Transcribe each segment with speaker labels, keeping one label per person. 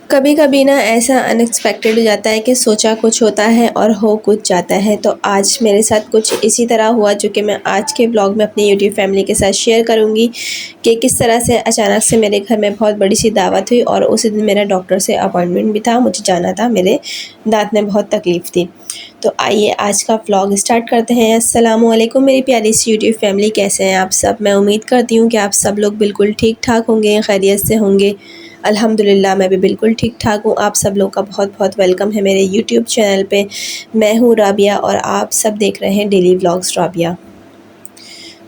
Speaker 1: कभी कभी ना ऐसा अनएक्सपेक्टेड हो जाता है कि सोचा कुछ होता है और हो कुछ जाता है। तो आज मेरे साथ कुछ इसी तरह हुआ जो कि मैं आज के ब्लॉग में अपनी यूट्यूब फैमिली के साथ शेयर करूंगी कि किस तरह से अचानक से मेरे घर में बहुत बड़ी सी दावत हुई और उसी दिन मेरा डॉक्टर से अपॉइंटमेंट भी था, मुझे जाना था, मेरे दांत में बहुत तकलीफ़ थी। तो आइए आज का व्लॉग स्टार्ट करते हैं। अस्सलाम वालेकुम मेरी प्यारी सी यूट्यूब फैमिली, कैसे हैं आप सब। मैं उम्मीद करती हूँ कि आप सब लोग बिल्कुल ठीक ठाक होंगे, खैरियत से होंगे। अल्हम्दुलिल्लाह मैं भी बिल्कुल ठीक ठाक हूँ। आप सब लोग का बहुत बहुत वेलकम है मेरे यूट्यूब चैनल पे। मैं हूँ राबिया और आप सब देख रहे हैं डेली व्लॉग्स राबिया।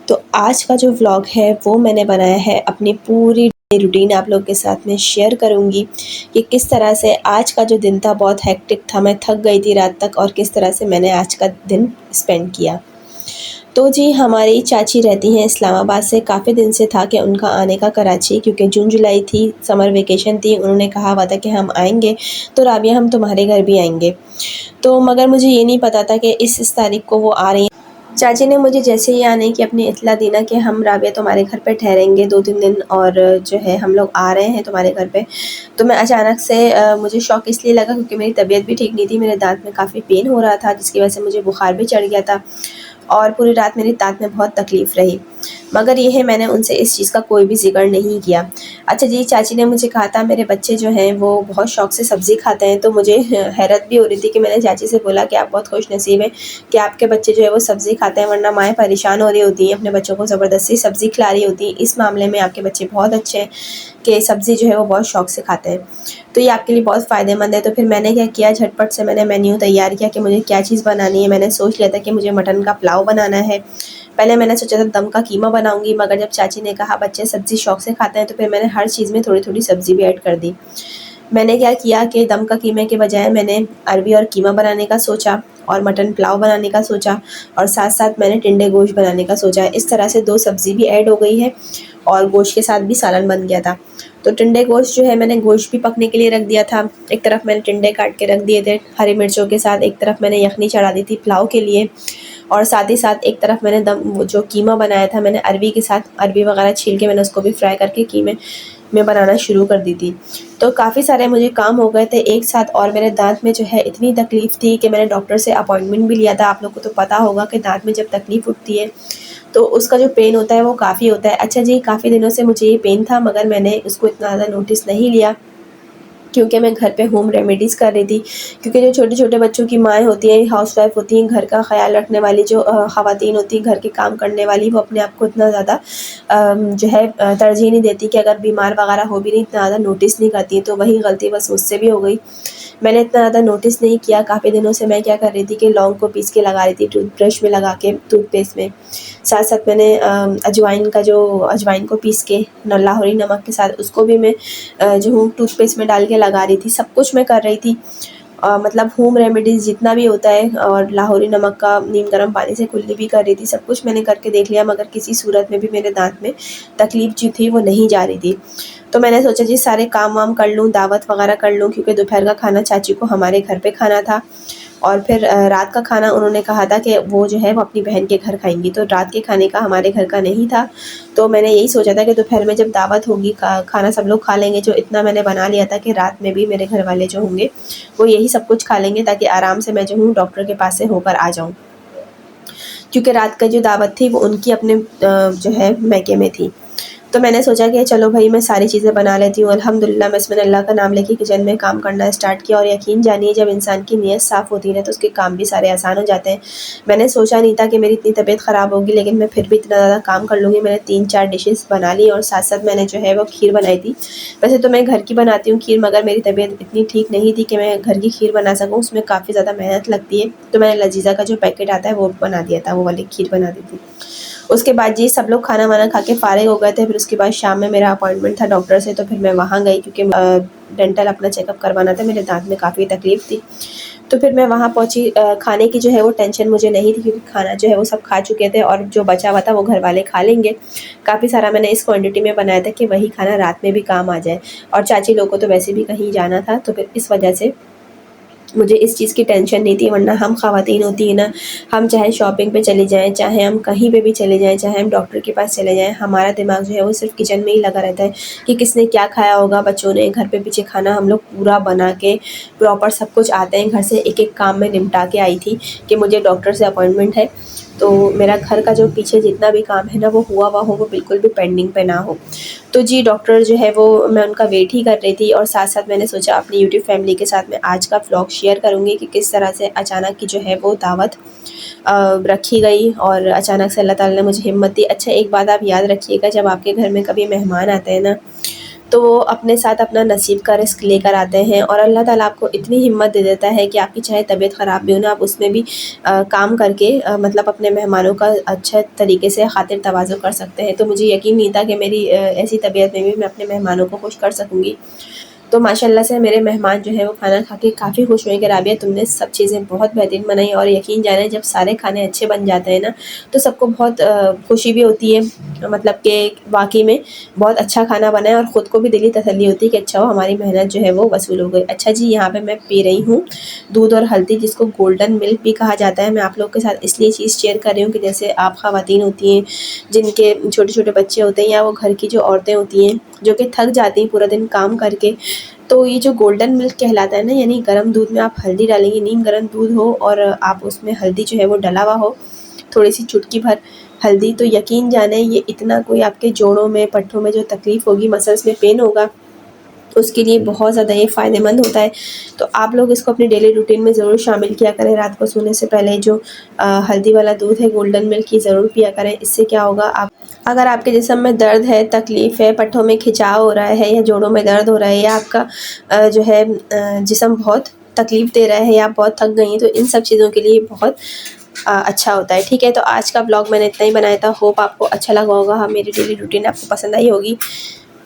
Speaker 1: तो आज का जो व्लॉग है वो मैंने बनाया है अपनी पूरी रूटीन आप लोग के साथ में शेयर करूँगी कि किस तरह से आज का जो दिन था बहुत हेक्टिक था, मैं थक गई थी रात तक, और किस तरह से मैंने आज का दिन स्पेंड किया। तो जी हमारी चाची रहती हैं इस्लामाबाद से, काफ़ी दिन से था कि उनका आने का कराची, क्योंकि जून जुलाई थी, समर वेकेशन थी, उन्होंने कहा हुआ था कि हम आएंगे तो राबिया हम तुम्हारे घर भी आएंगे। तो मगर मुझे ये नहीं पता था कि इस तारीख को वो आ रही हैं। चाची ने मुझे जैसे ही आने की अपनी इत्तला दी ना कि हम राबिया तुम्हारे घर पे ठहरेंगे 2-3 दिन और जो है हम लोग आ रहे हैं तुम्हारे घर पे, तो मैं अचानक से मुझे शौक इसलिए लगा क्योंकि मेरी तबीयत भी ठीक नहीं थी, मेरे दांत में काफ़ी पेन हो रहा था जिसकी वजह से मुझे बुखार भी चढ़ गया था और पूरी रात मेरी दांत में बहुत तकलीफ़ रही। मगर ये है, मैंने उनसे इस चीज़ का कोई भी ज़िक्र नहीं किया। अच्छा जी, चाची ने मुझे कहा था मेरे बच्चे जो हैं वो बहुत शौक़ से सब्ज़ी खाते हैं, तो मुझे हैरत भी हो रही थी कि मैंने चाची से बोला कि आप बहुत खुशनसीब हैं कि आपके बच्चे जो है वो सब्ज़ी खाते हैं, वरना माएँ परेशान हो रही होती हैं, अपने बच्चों को ज़बरदस्ती सब्ज़ी खिला रही होती हैं। इस मामले में आपके बच्चे बहुत अच्छे हैं कि सब्ज़ी जो है वो बहुत शौक़ से खाते हैं, तो ये आपके लिए बहुत फ़ायदेमंद है। तो फिर मैंने क्या किया, झटपट से मैंने मेन्यू तैयार किया कि मुझे क्या चीज़ बनानी है। मैंने सोच लिया था कि मुझे मटन का पुलाव बनाना है। पहले मैंने सोचा था दम का कीमा बनाऊंगी, मगर जब चाची ने कहा बच्चे सब्ज़ी शौक़ से खाते हैं, तो फिर मैंने हर चीज़ में थोड़ी थोड़ी सब्ज़ी भी ऐड कर दी। मैंने क्या किया कि दम का कीमे के बजाय मैंने अरबी और कीमा बनाने का सोचा और मटन पुलाव बनाने का सोचा, और साथ साथ मैंने टिंडे गोश्त बनाने का सोचा। इस तरह से 2 सब्ज़ी भी ऐड हो गई है और गोश्त के साथ भी सालन बन गया था। तो टिंडे गोश्त जो है मैंने गोश्त भी पकने के लिए रख दिया था, एक तरफ मैंने टिंडे काट के रख दिए थे हरी मिर्चों के साथ, एक तरफ मैंने यखनी चढ़ा दी थी पुलाव के लिए, और साथ ही साथ एक तरफ मैंने दम वो जो कीमा बनाया था मैंने अरबी के साथ, अरबी वगैरह छील के मैंने उसको भी फ्राई करके कीमे में बनाना शुरू कर दी थी। तो काफ़ी सारे मुझे काम हो गए थे एक साथ, और मेरे दांत में जो है इतनी तकलीफ़ थी कि मैंने डॉक्टर से अपॉइंटमेंट भी लिया था। आप लोग को तो पता होगा कि दांत में जब तकलीफ़ उठती है तो उसका जो पेन होता है वो काफ़ी होता है। अच्छा जी, काफ़ी दिनों से मुझे ये पेन था, मगर मैंने उसको इतना ज़्यादा नोटिस नहीं लिया क्योंकि मैं घर पे होम रेमेडीज़ कर रही थी। क्योंकि जो छोटे-छोटे बच्चों की माएँ होती हैं, हाउसवाइफ़ होती हैं, घर का ख़्याल रखने वाली जो ख़वातीन होती हैं, घर के काम करने वाली, वो अपने आप को इतना ज़्यादा जो है तरजीह नहीं देती कि अगर बीमार वग़ैरह हो भी नहीं, इतना ज़्यादा नोटिस नहीं करती हैं। तो वही गलती बस मुझसे भी हो गई। मैंने इतना ज़्यादा नोटिस नहीं किया। काफ़ी दिनों से मैं क्या कर रही थी कि लौंग को पीस के लगा रही थी टूथब्रश में लगा के, टूथपेस्ट में। साथ-साथ मैंने अजवाइन को पीस के लाहौरी नमक के साथ उसको भी मैं जो हूँ टूथपेस्ट में डाल के लगा रही थी। सब कुछ मैं कर रही थी, मतलब होम रेमेडीज़ जितना भी होता है, और लाहौरी नमक का नीम गर्म पानी से कुल्ली भी कर रही थी। सब कुछ मैंने करके देख लिया, मगर किसी सूरत में भी मेरे दाँत में तकलीफ़ जो थी वो नहीं जा रही थी। तो मैंने सोचा जी सारे काम वाम कर लूँ, दावत वग़ैरह कर लूँ, क्योंकि दोपहर का खाना चाची को हमारे घर पे खाना था, और फिर रात का खाना उन्होंने कहा था कि वो जो है वो अपनी बहन के घर खाएँगी, तो रात के खाने का हमारे घर का नहीं था। तो मैंने यही सोचा था कि दोपहर में जब दावत होगी, खाना सब लोग खा लेंगे, जो इतना मैंने बना लिया था कि रात में भी मेरे घर वाले जो होंगे वो यही सब कुछ खा लेंगे, ताकि आराम से मैं जो हूँ डॉक्टर के पास से होकर आ जाऊँ। क्योंकि रात का जो दावत थी वो उनकी अपने जो है मैके में थी। तो मैंने सोचा कि चलो भाई मैं सारी चीज़ें बना लेती हूँ। अल्हम्दुलिल्लाह बिस्मिल अल्लाह का नाम लेके किचन में काम करना स्टार्ट किया, और यकीन जानिए जब इंसान की नीयत साफ़ होती है तो उसके काम भी सारे आसान हो जाते हैं। मैंने सोचा नहीं था कि मेरी इतनी तबीयत ख़राब होगी, लेकिन मैं फिर भी इतना ज़्यादा काम कर लूँगी। मैंने 3-4 डिशेज़ बना ली, और साथ-साथ मैंने जो है वो खीर बनाई थी। वैसे तो मैं घर की बनाती हूँ खीर, मगर मेरी तबीयत इतनी ठीक नहीं थी कि मैं घर की खीर बना सकूँ, उसमें काफ़ी ज़्यादा मेहनत लगती है। तो मैंने लजीज़ा का जो पैकेट आता है वो बना दिया था, वो वाली खीर बना दी थी। उसके बाद जी सब लोग खाना वाना खा के फ़ारिग हो गए थे। फिर उसके बाद शाम में मेरा अपॉइंटमेंट था डॉक्टर से, तो फिर मैं वहाँ गई क्योंकि डेंटल अपना चेकअप करवाना था, मेरे दाँत में काफ़ी तकलीफ़ थी। तो फिर मैं वहाँ पहुँची। खाने की जो है वो टेंशन मुझे नहीं थी, क्योंकि खाना जो है वो सब खा चुके थे, और जो बचा हुआ था वो घर वाले खा लेंगे। काफ़ी सारा मैंने इस क्वांटिटी में बनाया था कि वही खाना रात में भी काम आ जाए, और चाची लोग को तो वैसे भी कहीं जाना था, तो फिर इस वजह से मुझे इस चीज़ की टेंशन नहीं थी, वरना हम ख़वातीन होती हैं ना, हम चाहे शॉपिंग पे चले जाएँ, चाहे हम कहीं पे भी चले जाएँ, चाहे हम डॉक्टर के पास चले जाएँ, हमारा दिमाग जो है वो सिर्फ़ किचन में ही लगा रहता है कि किसने क्या खाया होगा बच्चों ने। घर पे पीछे खाना हम लोग पूरा बना के प्रॉपर सब कुछ आते हैं घर से, एक-एक काम मैं निपटा के आई थी कि मुझे डॉक्टर से अपॉइंटमेंट है, तो मेरा घर का जो पीछे जितना भी काम है ना वो हुआ हुआ हो, वो बिल्कुल भी पेंडिंग पे ना हो। तो जी डॉक्टर जो है वो मैं उनका वेट ही कर रही थी, और साथ-साथ मैंने सोचा अपनी यूट्यूब फैमिली के साथ मैं आज का व्लॉग शेयर करूँगी कि किस तरह से अचानक की जो है वो दावत रखी गई और अचानक से अल्लाह ताला ने मुझे हिम्मत दी। अच्छा, एक बात आप याद रखिएगा, जब आपके घर में कभी मेहमान आते हैं ना, तो वो अपने साथ अपना नसीब का रिस्क लेकर आते हैं, और अल्लाह ताला आपको इतनी हिम्मत दे देता है कि आपकी चाहे तबीयत ख़राब भी हो ना, आप उसमें भी काम करके मतलब अपने मेहमानों का अच्छे तरीके से खातिर तवाज़ुन कर सकते हैं। तो मुझे यकीन नहीं था कि मेरी ऐसी तबीयत में भी मैं अपने मेहमानों को खुश कर सकूँगी। तो माशाल्लाह से मेरे मेहमान जो है वो खाना खा के काफ़ी खुश हुए कि राबिया तुमने सब चीज़ें बहुत बेहतरीन बनाई, और यकीन जाने जब सारे खाने अच्छे बन जाते हैं ना, तो सबको बहुत खुशी भी होती है, मतलब कि वाक़ई में बहुत अच्छा खाना बना है, और ख़ुद को भी दिली तसल्ली होती है कि अच्छा हो हमारी मेहनत जो है वो वसूल हो गई। अच्छा जी, यहाँ पे मैं पी रही हूँ दूध और हल्दी, जिसको गोल्डन मिल्क भी कहा जाता है। मैं आप लोग के साथ इसलिए चीज़ शेयर कर रही हूँ कि जैसे आप ख़वातीन होती हैं जिनके छोटे-छोटे बच्चे होते हैं, या वो घर की जो औरतें होती हैं जो कि थक जाती हैं पूरा दिन काम करके, तो ये जो गोल्डन मिल्क कहलाता है ना, यानी गर्म दूध में आप हल्दी डालेंगे, नीम गर्म दूध हो और आप उसमें हल्दी जो है वो डला हुआ हो, थोड़ी सी चुटकी भर हल्दी, तो यकीन जाने ये इतना कोई आपके जोड़ों में पट्ठों में जो तकलीफ़ होगी, मसल्स में पेन होगा, उसके लिए बहुत ज़्यादा ये फ़ायदेमंद होता है। तो आप लोग इसको अपनी डेली रूटीन में ज़रूर शामिल किया करें। रात को सोने से पहले जो हल्दी वाला दूध है गोल्डन मिल्क, ये ज़रूर पिया करें। इससे क्या होगा, आप अगर आपके जिस्म में दर्द है, तकलीफ़ है, पट्ठों में खिंचाव हो रहा है, या जोड़ों में दर्द हो रहा है, या आपका जो है जिस्म बहुत तकलीफ़ दे रहा है, या आप बहुत थक गई हैं, तो इन सब चीज़ों के लिए बहुत अच्छा होता है। ठीक है, तो आज का व्लॉग मैंने इतना ही बनाया था। होप आपको अच्छा लगा होगा। हाँ, मेरी डेली रूटीन आपको पसंद आई होगी,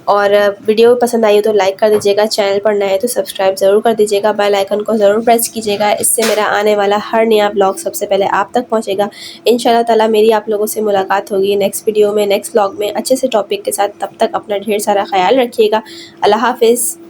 Speaker 1: और वीडियो पसंद आई हो तो लाइक कर दीजिएगा, चैनल पर नए हैं तो सब्सक्राइब ज़रूर कर दीजिएगा, बेल आइकन को ज़रूर प्रेस कीजिएगा। इससे मेरा आने वाला हर नया व्लॉग सबसे पहले आप तक पहुंचेगा। इंशाल्लाह ताला मेरी आप लोगों से मुलाकात होगी नेक्स्ट वीडियो में, नेक्स्ट व्लॉग में अच्छे से टॉपिक के साथ। तब तक अपना ढेर सारा ख्याल रखिएगा। अल्लाह हाफ़िज़।